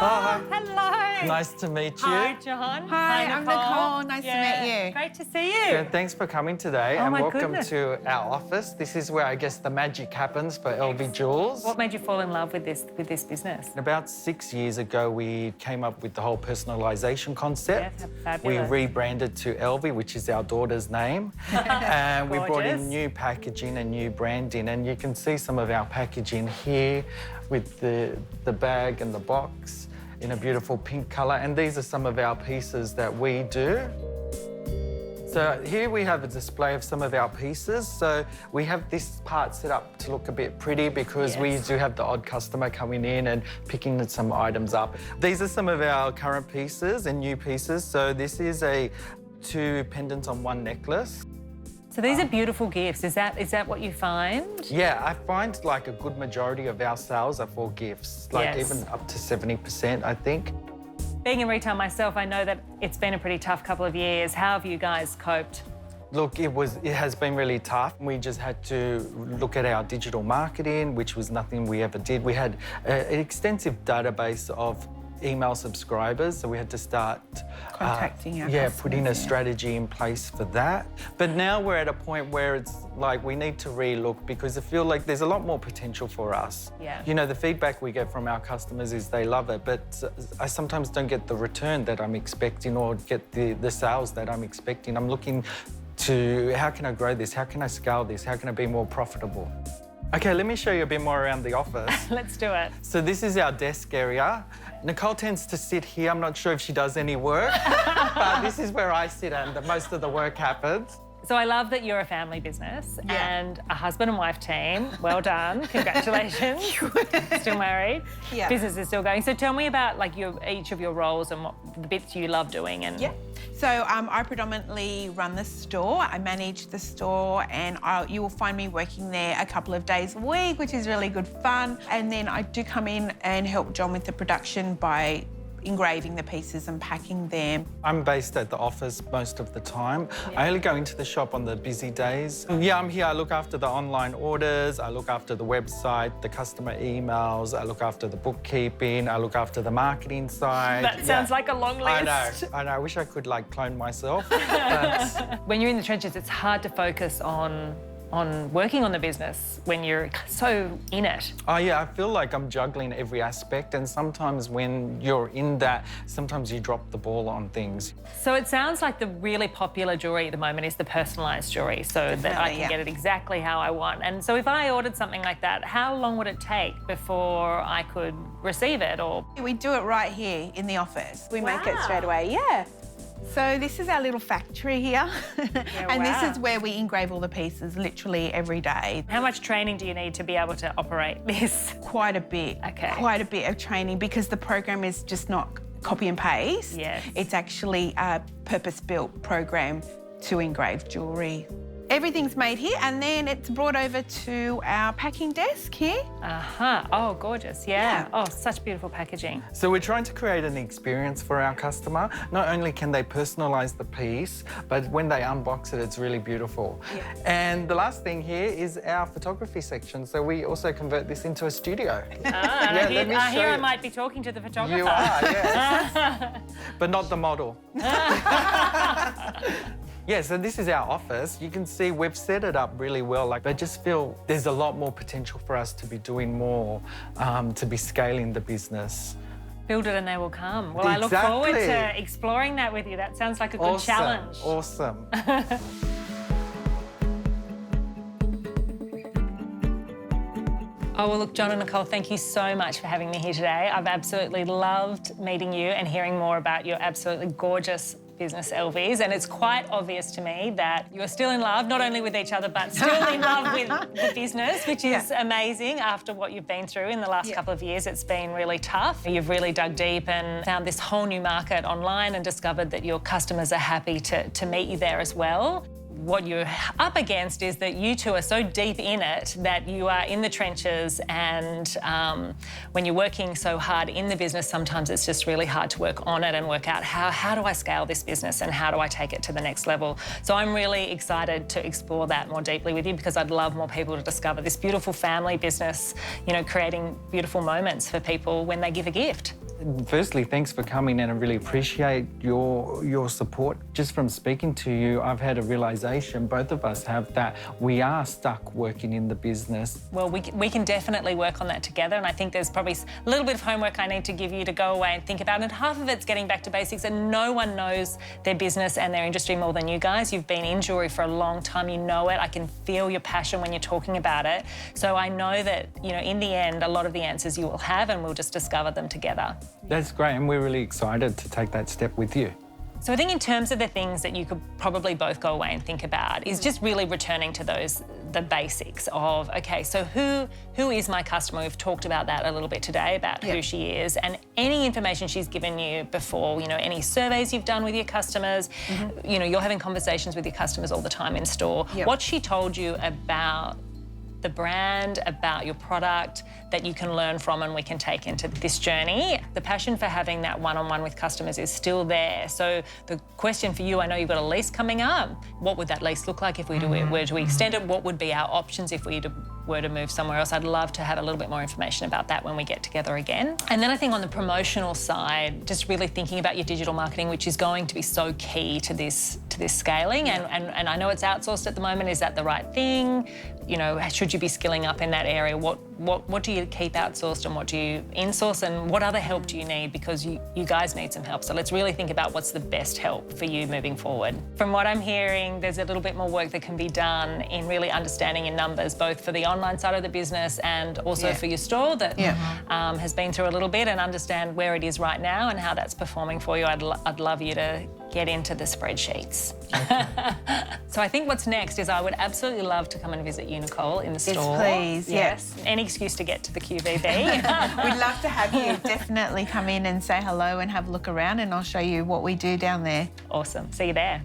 Hello. Nice to meet you. Hi, John. Hi, I'm Nicole. Nice to meet you. Great to see you. Good, thanks for coming today and my welcome goodness. to our office. This is where I guess the magic happens for Elvie Jewels. What made you fall in love with this business? About 6 years ago, we came up with the whole personalisation concept. Yes, fabulous. We rebranded to Elvie, which is our daughter's name. And we brought in Gorgeous. new packaging and new branding. And you can see some of our packaging here with the bag and the box in a beautiful pink colour. And these are some of our pieces that we do. So here we have a display of some of our pieces. So we have this part set up to look a bit pretty because we do have the odd customer coming in and picking some items up. These are some of our current pieces and new pieces. So this is a 2 pendants on 1 necklace. So these are beautiful gifts. Is that what you find? Yeah, I find like a good majority of our sales are for gifts, like Yes. even up to 70%, I think. Being in retail myself, I know that it's been a pretty tough couple of years. How have you guys coped? Look, it has been really tough. We just had to look at our digital marketing, which was nothing we ever did. We had an extensive database of email subscribers, so we had to start Contacting our putting a customers, strategy in place for that. But now we're at a point where it's like we need to re-look because I feel like there's a lot more potential for us. Yeah. You know, the feedback we get from our customers is they love it, but I sometimes don't get the return that I'm expecting or get the sales that I'm expecting. I'm looking to how can I grow this? How can I scale this? How can I be more profitable? Okay, let me show you a bit more around the office. Let's do it. So this is our desk area. Nicole tends to sit here. I'm not sure if she does any work, but this is where I sit and most of the work happens. So I love that you're a family business and a husband and wife team. Well done. Congratulations. Still married. Yeah. Business is still going. So tell me about like each of your roles and what the bits you love doing. And So I predominantly run the store. I manage the store and you will find me working there a couple of days a week, which is really good fun. And then I do come in and help John with the production by engraving the pieces and packing them. I'm based at the office most of the time. I only go into the shop on the busy days. Yeah, I'm here. I look after the online orders. I look after the website, the customer emails. I look after the bookkeeping. I look after the marketing side. that sounds like a long list. I know. I wish I could like clone myself. But When you're in the trenches, it's hard to focus on working on the business when you're so in it. oh yeah, I feel like I'm juggling every aspect, and sometimes when you're in that, sometimes you drop the ball on things. So it sounds like the really popular jewellery at the moment is the personalised jewellery, so that I can get it exactly how I want. And so if I ordered something like that, how long would it take before I could receive it? Or We do it right here in the office. We make it Wow. straight away, yeah. So this is our little factory here. And this wow. is where we engrave all the pieces literally every day. how much training do you need to be able to operate this? Quite a bit. Okay. Quite a bit of training because the program is just not copy and paste. Yes. It's actually a purpose-built program to engrave jewellery. Everything's made here and then it's brought over to our packing desk here. Oh, gorgeous. Yeah. Oh, such beautiful packaging. So we're trying to create an experience for our customer. Not only can they personalise the piece, but when they unbox it, it's really beautiful. Yeah. And the last thing here is our photography section. So we also convert this into a studio. I let me show hear I you. might be talking to the photographer. You are, yes. But not the model. Yeah, so this is our office. You can see we've set it up really well. Like, I just feel there's a lot more potential for us to be doing more, to be scaling the business. Build it and they will come. Well, I look forward Exactly. to exploring that with you. That sounds like a good challenge. Awesome. Oh, well, look, John and Nicolle, thank you so much for having me here today. I've absolutely loved meeting you and hearing more about your absolutely gorgeous business, Elvie's, and it's quite obvious to me that you're still in love, not only with each other, but still in love with the business, which is amazing after what you've been through in the last couple of years. It's been really tough. You've really dug deep and found this whole new market online and discovered that your customers are happy to meet you there as well. What you're up against is that you two are so deep in it that you are in the trenches, and when you're working so hard in the business, sometimes it's just really hard to work on it and work out how do I scale this business and how do I take it to the next level. So I'm really excited to explore that more deeply with you because I'd love more people to discover this beautiful family business, you know, creating beautiful moments for people when they give a gift. Firstly, thanks for coming in. I really appreciate your support. Just from speaking to you, I've had a realisation, both of us have, that we are stuck working in the business. Well, we can definitely work on that together, and I think there's probably a little bit of homework I need to give you to go away and think about, and half of it's getting back to basics, and no one knows their business and their industry more than you guys. You've been in jewellery for a long time, you know it. I can feel your passion when you're talking about it. So I know that, you know, in the end, a lot of the answers you will have, and we'll just discover them together. That's great, and we're really excited to take that step with you. So I think in terms of the things that you could probably both go away and think about is just really returning to the basics of, okay, so who is my customer? We've talked about that a little bit today, about who she is, and any information she's given you before, you know, any surveys you've done with your customers, you know, you're having conversations with your customers all the time in store. What she told you about the brand, about your product, that you can learn from and we can take into this journey. The passion for having that one-on-one with customers is still there. So the question for you, I know you've got a lease coming up. What would that lease look like if we were to extend it? What would be our options if we were to move somewhere else? I'd love to have a little bit more information about that when we get together again. And then I think on the promotional side, just really thinking about your digital marketing, which is going to be so key to this scaling. And I know it's outsourced at the moment. Is that the right thing? You know, should you be skilling up in that area? What do you keep outsourced and what do you insource, and what other help do you need? Because you guys need some help. So let's really think about what's the best help for you moving forward. From what I'm hearing, there's a little bit more work that can be done in really understanding your numbers, both for the online side of the business and also for your store that has been through a little bit, and understand where it is right now and how that's performing for you. I'd love you to get into the spreadsheets. So I think what's next is I would absolutely love to come and visit you, Nicolle, in the store. Yes, please. Yes. Any excuse to get to the QVB. We'd love to have you. Definitely come in and say hello and have a look around, and I'll show you what we do down there. Awesome. See you there.